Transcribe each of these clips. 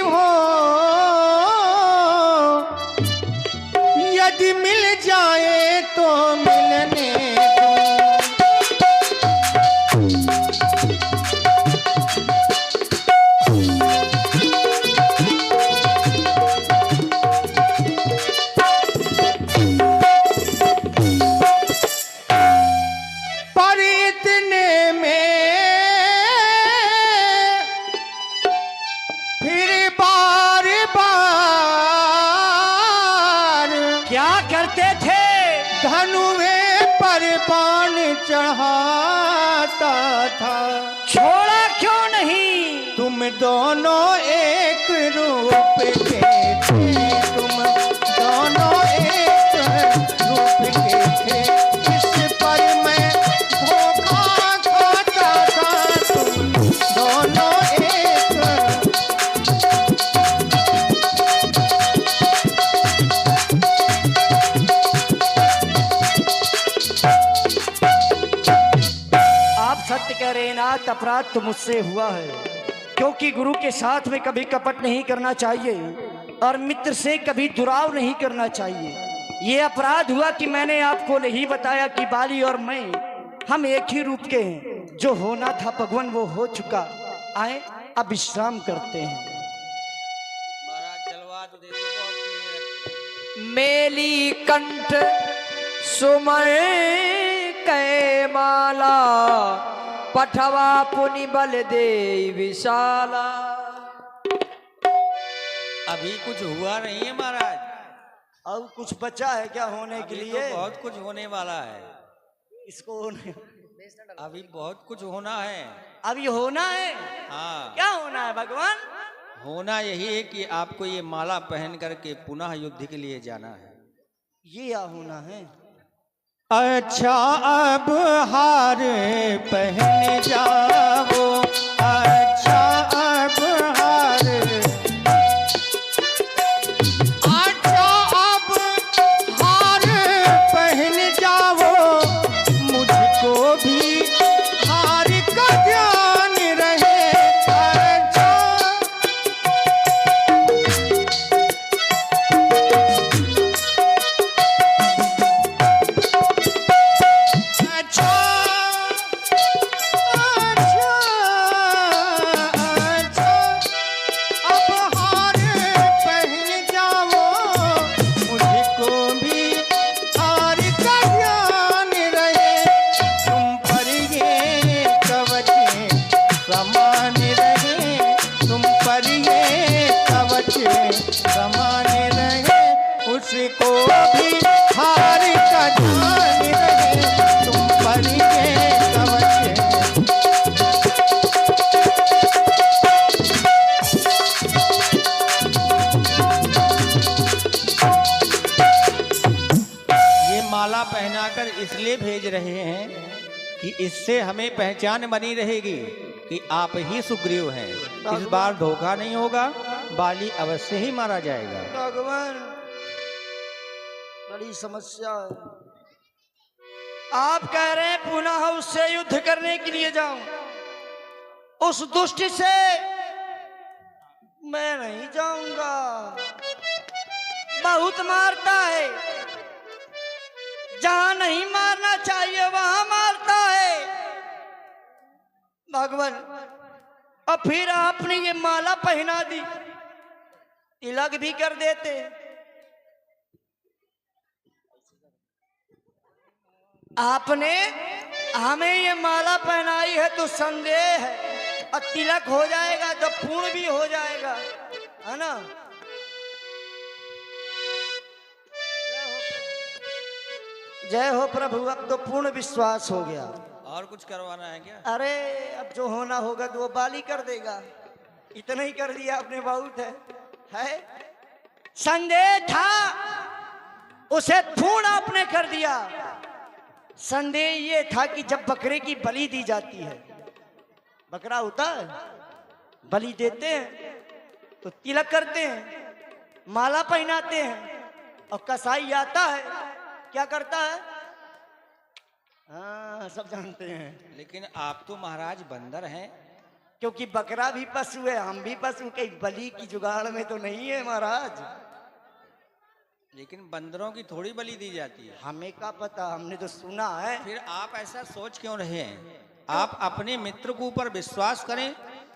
हो यदि मिल जाए तो मिलने दो। पर इतने में फिर बार बार क्या करते थे? धनुए पर बाण चढ़ाता था। छोड़ा क्यों नहीं? तुम दोनों एक रूप के थे, तुम दोनों एक रूप के थे। इस पर मैं धोखा खाता था, तुम दोनों एक। आप सत्य कह रहे हैं नाथ, अपराध तो मुझसे हुआ है, क्योंकि गुरु के साथ में कभी कपट नहीं करना चाहिए और मित्र से कभी दुराव नहीं करना चाहिए। ये अपराध हुआ कि मैंने आपको नहीं बताया कि बाली और मैं हम एक ही रूप के हैं। जो होना था भगवान वो हो चुका। आए अब विश्राम करते हैं। महाराज जलवा तो दे दो बहुत क्लियर। मेली कंठ सुमय कै माला पठवा पुनि बल दे विशाला। अभी कुछ हुआ नहीं है महाराज, अब कुछ बचा है क्या होने के अभी लिए? तो बहुत कुछ होने वाला है। इसको अभी बहुत कुछ होना है। अभी होना है। हाँ, क्या होना है भगवान? होना यही है कि आपको ये माला पहन करके पुनः युद्ध के लिए जाना है। ये क्या होना है? अच्छा अब हार पहन जाओ, अच्छा अब हार, अच्छा अब हार पहन जाओ। मुझको भी हार का ध्यान रहे। अच्छा अच्छा अच्छा अब हार पहन जाओ। मुझको भी हार का ध्यान रहे। तुम पर ये कवच समान रहे, तुम पर ये कवच समान रहे। उसको भी हार का ध्यान रहे, तुम पर ये कवच। ये माला पहनाकर इसलिए भेज रहे हैं कि इससे हमें पहचान बनी रहेगी कि आप ही सुग्रीव हैं। इस बार धोखा नहीं होगा, बाली अवश्य ही मारा जाएगा। भगवान बड़ी समस्या है। आप कह रहे हैं पुनः उससे युद्ध करने के लिए जाऊं। उस दुष्ट से मैं नहीं जाऊंगा, बहुत मारता है। जहां नहीं मारना चाहिए वहां मारता है। भगवान और फिर आपने ये माला पहना दी, तिलक भी कर देते। आपने हमें ये माला पहनाई है तो संदेह है, और तिलक हो जाएगा तो पूर्ण भी हो जाएगा, है ना? जय हो प्रभु। अब तो पूर्ण विश्वास हो गया। और कुछ करवाना है क्या? अरे अब जो होना होगा तो वो बाली कर देगा। इतना ही कर दिया आपने, बहुत है? संदेह था उसे पूर्ण आपने कर दिया। संदेह ये था कि जब बकरे की बलि दी जाती है, बकरा होता है, बलि देते हैं तो तिलक करते हैं, माला पहनाते हैं, और कसाई आता है क्या करता है? हाँ सब जानते हैं। लेकिन आप तो महाराज बंदर हैं। क्योंकि बकरा भी पशु है, हम भी पशु, कहीं बलि की जुगाड़ में तो नहीं है महाराज। लेकिन बंदरों की थोड़ी बलि दी जाती है। हमें क्या पता, हमने तो सुना है। फिर आप ऐसा सोच क्यों रहे हैं? आप अपने मित्र के ऊपर विश्वास करें।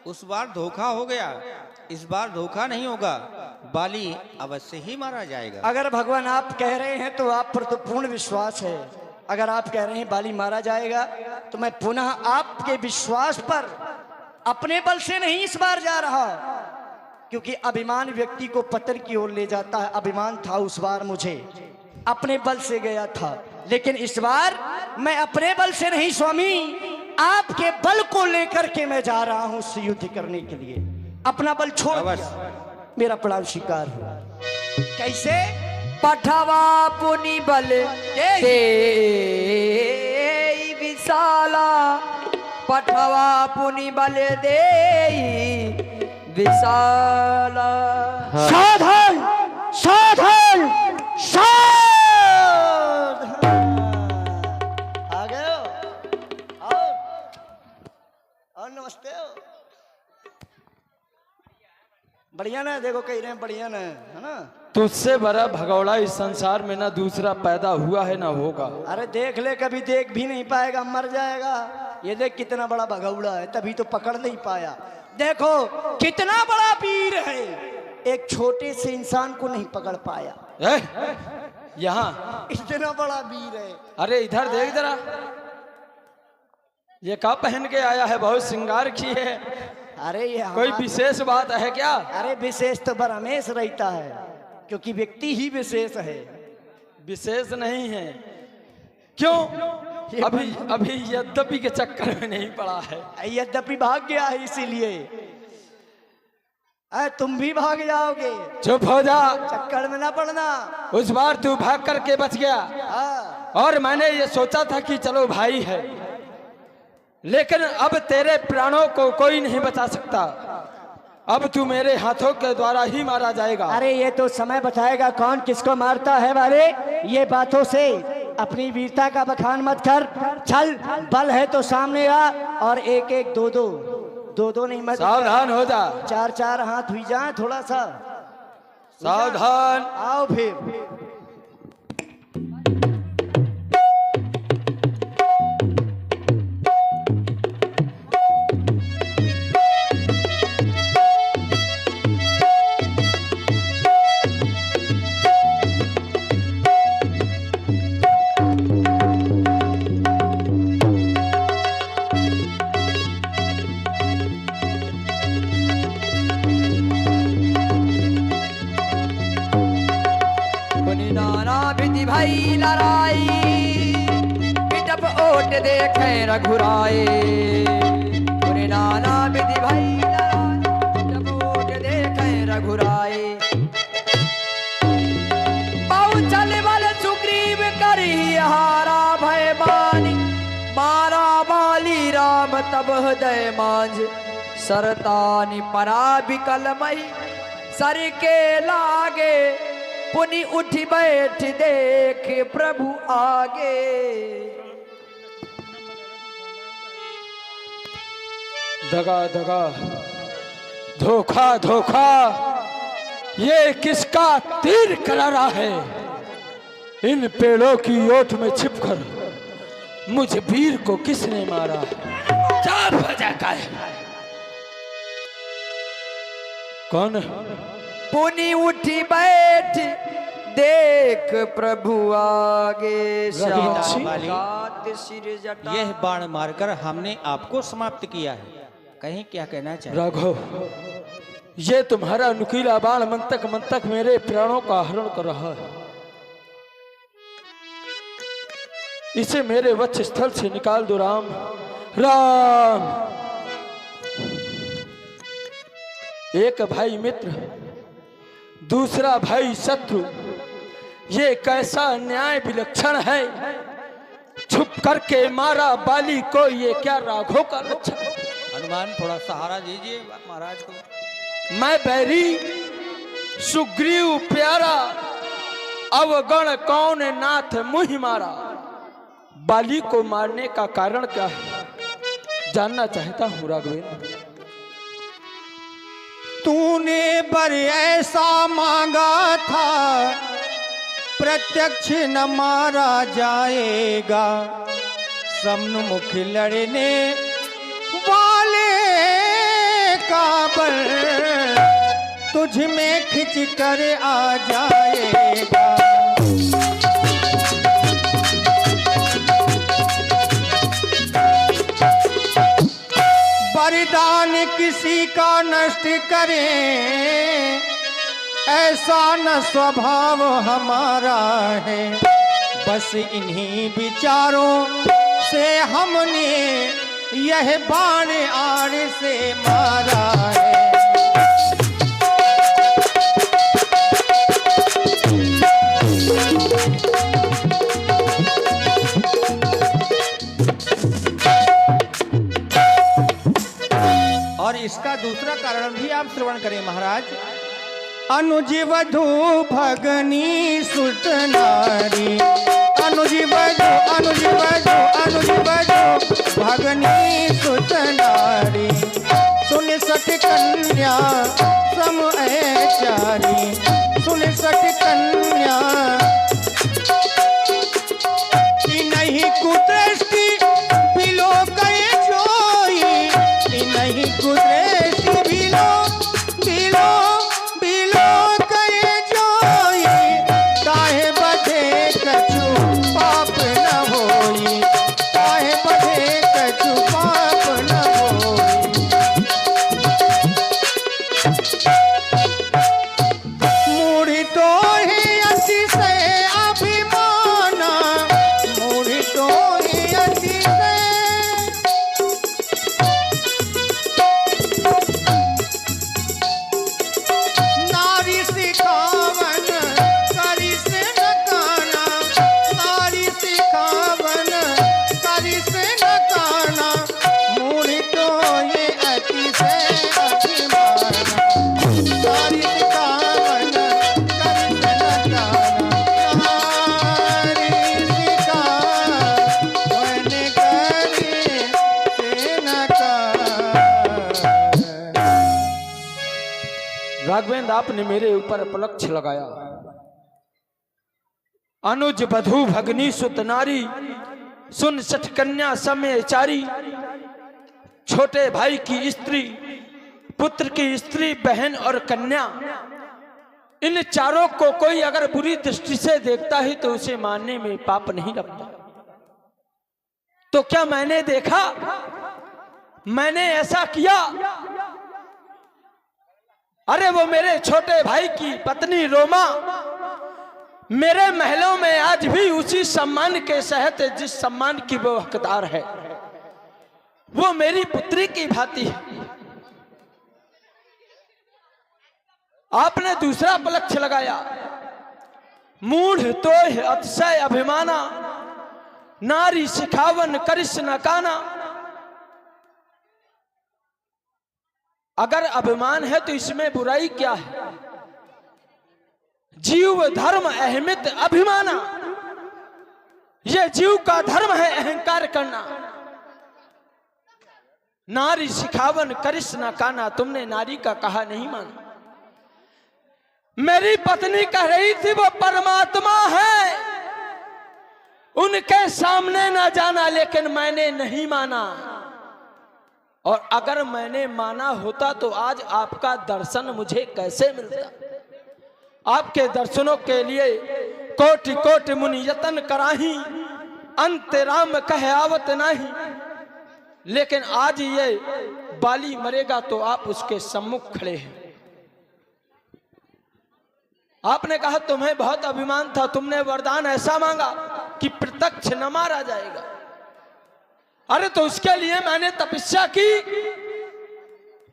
उस बार धोखा हो गया, इस बार धोखा नहीं होगा, बाली अवश्य ही मारा जाएगा। अगर भगवान आप कह रहे हैं तो आप पर तो पूर्ण विश्वास है। अगर आप कह रहे हैं बाली मारा जाएगा तो मैं पुनः आपके विश्वास पर अपने बल से नहीं इस बार जा रहा, क्योंकि अभिमान व्यक्ति को पतन की ओर ले जाता है। अभिमान था उस बार मुझे, अपने बल से गया था, लेकिन इस बार मैं अपने बल से नहीं स्वामी, आपके बल को लेकर के मैं जा रहा हूं उस युद्ध करने के लिए। अपना बल छोड़ दिया, मेरा प्रणाम स्वीकार हुआ। कैसे? पठवा पुनि बल दे विशाला, पठवा पुनि बल दे विशाला। साधन साधन साधन। आ गए हो? और नमस्ते हो। बढ़िया ना, देखो कह रहे हैं बढ़िया ना, है ना। तुझसे बड़ा भगौड़ा इस संसार में ना दूसरा पैदा हुआ है ना होगा। अरे देख ले, कभी देख भी नहीं पाएगा, मर जाएगा। ये देख कितना बड़ा भगौड़ा है, तभी तो पकड़ नहीं पाया। देखो कितना बड़ा वीर है, एक छोटे से इंसान को नहीं पकड़ पाया। यहाँ इतना बड़ा वीर है। अरे इधर देख जरा, ये क्या पहन के आया है? बहुत श्रृंगार की है। अरे ये कोई विशेष बात है क्या? अरे विशेष तो बरहमेश रहता है, क्योंकि व्यक्ति ही विशेष है। विशेष नहीं है क्यों? अभी यद्यपि के चक्कर में नहीं पड़ा है। यद्यपि भाग गया है, इसीलिए तुम भी भाग जाओगे। चुप हो जा, चक्कर में ना पड़ना। उस बार तू भाग करके बच गया, और मैंने ये सोचा था कि चलो भाई है, लेकिन अब तेरे प्राणों को कोई नहीं बचा सकता। अब तू मेरे हाथों के द्वारा ही मारा जाएगा। अरे ये तो समय बताएगा कौन किसको मारता है। वाले ये बातों से अपनी वीरता का बखान मत कर। चल, बल है तो सामने आ, और एक एक दो दो नहीं, मत सावधान हो जा। चार चार हाथ हुई जाए, थोड़ा सा सावधान। आओ फिर। भाई लड़ाई पिटप ओट देखे रघुराए, पूरे नाना विधि भाई लड़ाई पिटप ओट देखे रघुराए। बहु चल बल सुग्रीव करी हारा भय बानी, मारा बाली राम तब हृदय मांझ, सरतानी परा बिकल मई सर के लागे, पुनि उठी बैठ देख प्रभु आगे। दगा दगा, धोखा धोखा, ये किसका तीर करारा है? इन पेड़ों की ओट में छिपकर मुझ वीर को किसने मारा? चार बजा का है कौन? पुनि उठी बैठ देख प्रभु आगे, यह बाण मारकर हमने आपको समाप्त किया है, कहीं क्या कहना चाहिए? राघव, ये तुम्हारा नुकीला बाण मंतक मंतक मेरे प्राणों का हरण कर रहा है। इसे मेरे वक्ष स्थल से निकाल दो राम। राम, एक भाई मित्र, दूसरा भाई शत्रु, ये कैसा न्याय विलक्षण है? छुप करके मारा बाली को, ये क्या राघव का लक्षण? हनुमान थोड़ा सहारा दीजिए महाराज को। मैं बैरी सुग्रीव प्यारा, अवगण कौन नाथ मुहि मारा। बाली को मारने का कारण क्या है जानना चाहता हूँ राघवेंद्र। तूने बर ऐसा मांगा था प्रत्यक्ष न मारा जाएगा, सम्मुख लड़ने वाले का बल तुझ में खिंच कर आ जाएगा। वरदान किसी का नष्ट करें ऐसा न स्वभाव हमारा है, बस इन्हीं विचारों से हमने यह बाण आड़ से मारा है। और इसका दूसरा कारण भी आप श्रवण करें महाराज। अनुज वधू भगनी सुत नारी, अनुज वधू अनुज वधू अनुज वधू भगनी सुत नारी, सुन सठ कन्या सम ऐचारी, सुन सठ कन्या कि नहीं कुदृष्टि बिलो गए जोई, कि नहीं कुदृष्टि बिलो बिलो बिलो गए जोई, काहे बधे कछु पाप न होई, काहे बधे कछु पाप न होई। मूढ़ तो ही अतिशय अभिमान, मूढ़ तो ही अतिशय नारी सिखावन करी से न काना, नारी सिखावन करी से न काना, मूढ़ तो ये अतिशय अभिमान, नारी सिखावन करी से न काना, नारी सिखावन करी से न काना। राघवेंद्र आपने मेरे ऊपर पलक्ष लगाया। अनुज बधू भगनी सुत नारी, सुन सठ कन्या समय चारी, छोटे भाई की स्त्री, पुत्र की स्त्री, बहन और कन्या, इन चारों को कोई अगर बुरी दृष्टि से देखता है तो उसे मानने में पाप नहीं लगता। तो क्या मैंने देखा, मैंने ऐसा किया? अरे वो मेरे छोटे भाई की पत्नी रोमा मेरे महलों में आज भी उसी सम्मान के सहत जिस सम्मान की वो हकदार है, वो मेरी पुत्री की भांति है। आपने दूसरा पलक्ष लगाया। मूढ़ तो अतिशय अभिमाना, नारी सिखावन करिस न काना। अगर अभिमान है तो इसमें बुराई क्या है? जीव धर्म अहमित अभिमाना, यह जीव का धर्म है अहंकार करना। नारी सिखावन करिस न काना, तुमने नारी का कहा नहीं माना। मेरी पत्नी कह रही थी वो परमात्मा है, उनके सामने ना जाना, लेकिन मैंने नहीं माना। और अगर मैंने माना होता तो आज आपका दर्शन मुझे कैसे मिलता? आपके दर्शनों के लिए कोटि कोटि मुनि यतन कराही, अंत राम कहे आवत नहीं। लेकिन आज ये बाली मरेगा तो आप उसके सम्मुख खड़े हैं। आपने कहा तुम्हें बहुत अभिमान था, तुमने वरदान ऐसा मांगा कि प्रत्यक्ष न मारा जाएगा। अरे तो उसके लिए मैंने तपस्या की,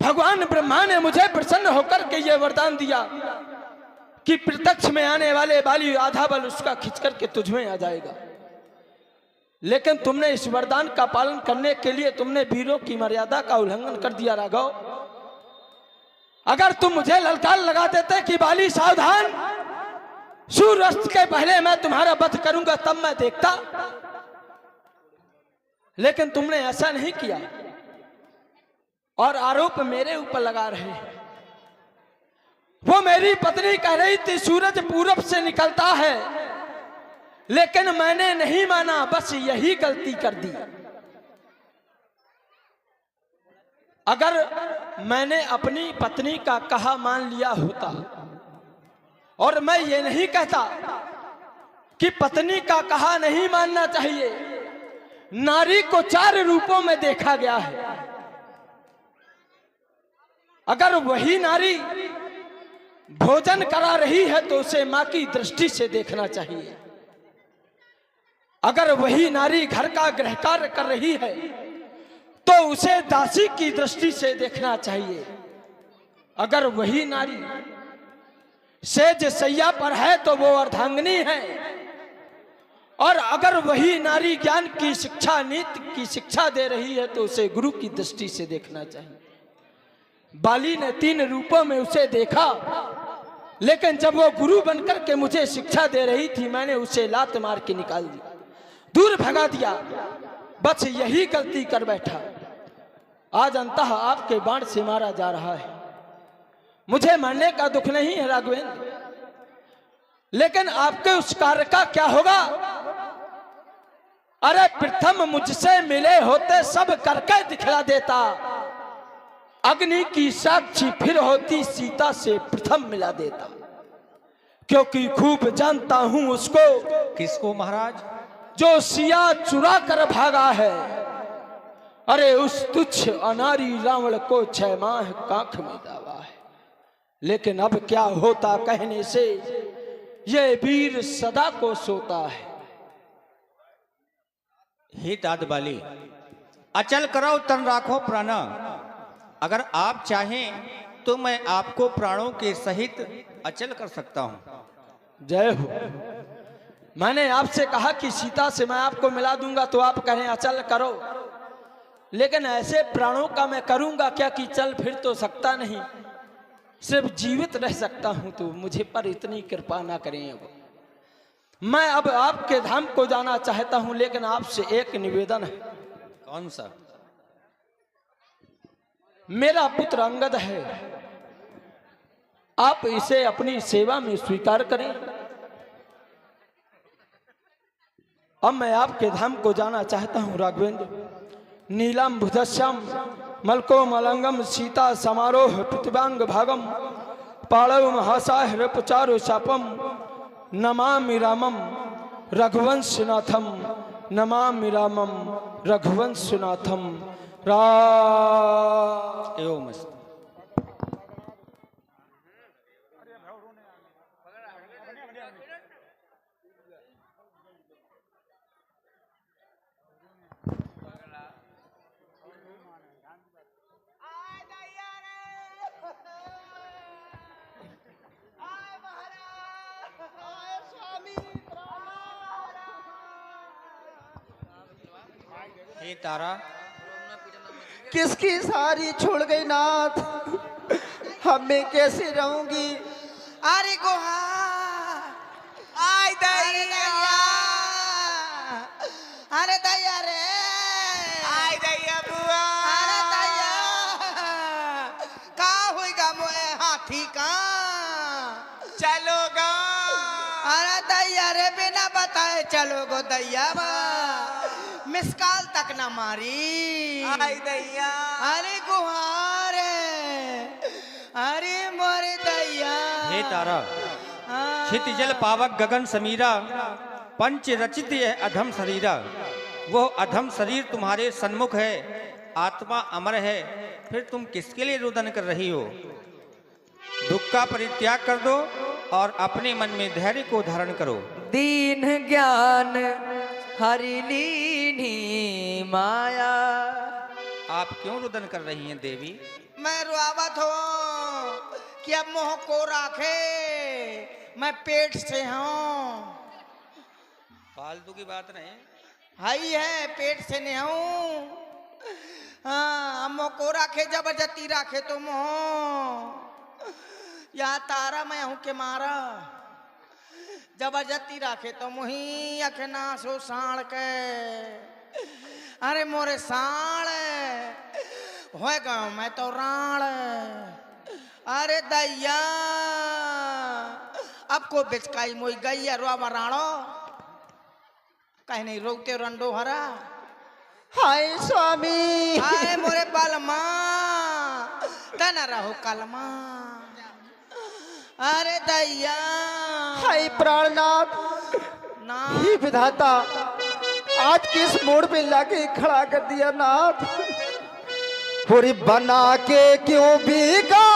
भगवान ब्रह्मा ने मुझे प्रसन्न होकर के ये वरदान दिया कि प्रत्यक्ष में आने वाले बाली आधा बल उसका खींच करके तुझमें आ जाएगा। लेकिन तुमने इस वरदान का पालन करने के लिए तुमने वीरों की मर्यादा का उल्लंघन कर दिया राघव। अगर तुम मुझे ललकार लगा देते कि बाली सावधान, सूर्यास्त के पहले मैं तुम्हारा वध करूंगा, तब मैं देखता। लेकिन तुमने ऐसा नहीं किया और आरोप मेरे ऊपर लगा रहे हैं। मेरी पत्नी कह रही थी सूरज पूरब से निकलता है, लेकिन मैंने नहीं माना, बस यही गलती कर दी। अगर मैंने अपनी पत्नी का कहा मान लिया होता, और मैं ये नहीं कहता कि पत्नी का कहा नहीं मानना चाहिए, नारी को 4 रूपों में देखा गया है। अगर वही नारी भोजन करा रही है तो उसे मां की दृष्टि से देखना चाहिए। अगर वही नारी घर का गृह कार्य कर रही है तो उसे दासी की दृष्टि से देखना चाहिए। अगर वही नारी सेज सैया पर है तो वो अर्धांगिनी है, और अगर वही नारी ज्ञान की शिक्षा, नीति की शिक्षा दे रही है तो उसे गुरु की दृष्टि से देखना चाहिए। बाली ने 3 रूपों में उसे देखा, लेकिन जब वो गुरु बनकर के मुझे शिक्षा दे रही थी, मैंने उसे लात मार के निकाल दिया, दूर भगा दिया। बस यही गलती कर बैठा। आज अंततः आपके बाण से मारा जा रहा है। मुझे मरने का दुख नहीं है राघवेंद्र, लेकिन आपके उस कार्य का क्या होगा? अरे प्रथम मुझसे मिले होते सब करके दिखला देता, अग्नि की साक्षी फिर होती सीता से प्रथम मिला देता। क्योंकि खूब जानता हूं उसको। किसको महाराज? जो सिया चुरा कर भागा है। अरे उस तुच्छ अनारी रावण को 6 माह काख में दावा है। लेकिन अब क्या होता कहने से, ये वीर सदा को सोता है। हे तात बाली, अचल करो तन राखो प्राणा। अगर आप चाहें तो मैं आपको प्राणों के सहित अचल कर सकता हूं। जय हो। मैंने आपसे कहा कि सीता से मैं आपको मिला दूंगा, तो आप कहें अचल करो, लेकिन ऐसे प्राणों का मैं करूंगा क्या कि चल फिर तो सकता नहीं, सिर्फ जीवित रह सकता हूं। तो मुझे पर इतनी कृपा ना करें। अब मैं अब आपके धाम को जाना चाहता हूं, लेकिन आपसे एक निवेदन है। कौन सा? मेरा पुत्र अंगद है, आप इसे अपनी सेवा में स्वीकार करें। अब मैं आपके धाम को जाना चाहता हूं राघवेंद्र। नीलम भुजश्याम मलको मलंगम सीता समारोह प्रतिभांग भागम पाड़व महासाह रपचारो शापम नमामि रामम रघुवंशनाथम नमामि रामम रघुवंशनाथम। एवं मस्त। हे तारा, किसकी सारी छोड़ गई नाथ, हम मैं कैसे रहूंगी? अरे गोहा आय दैया, अरे दैया रे, आय दैया बुआ, अरे दैया का होएगा मोए हाथी का चलोगा? अरे दैया रे बिना बताए चलोगो दैया बा, मिसकाल तक ना मारी। आय दैया, अरे गुहार, अरे मोरे दैया। हे तारा, छित जल पावक गगन समीरा, पंच रचित यह अधम शरीरा। वो अधम शरीर तुम्हारे सन्मुख है, आत्मा अमर है, फिर तुम किसके लिए रुदन कर रही हो? दुख का परित्याग कर दो और अपने मन में धैर्य को धारण करो। दीन ज्ञान हरि लीनी माया। आप क्यों रुदन कर रही हैं देवी? मैं रुआवत हूँ कि अब मोह को राखे, मैं पेट से हूँ। फालतू की बात नहीं, हाई है पेट से नहीं हूँ। हाँ मोह को राखे, जबरदस्ती राखे तो मोह। या तारा मैं हूँ के मारा, जबरदस्ती राखे तो मुही अखना सो साण के। अरे मोरे साण हो गयो मैं तो राण। अरे दैया अब को बेचकाई मोई गई अरवा मराणो कहीं नहीं रोकते रंडो हरा हाय स्वामी आए मोरे बालमा तना रहो कलमा अरे दैया हाय प्राणनाथ ना ही विधाता आज किस मोड़ पे लाके खड़ा कर दिया नाथ पूरी बना के क्यों बिगा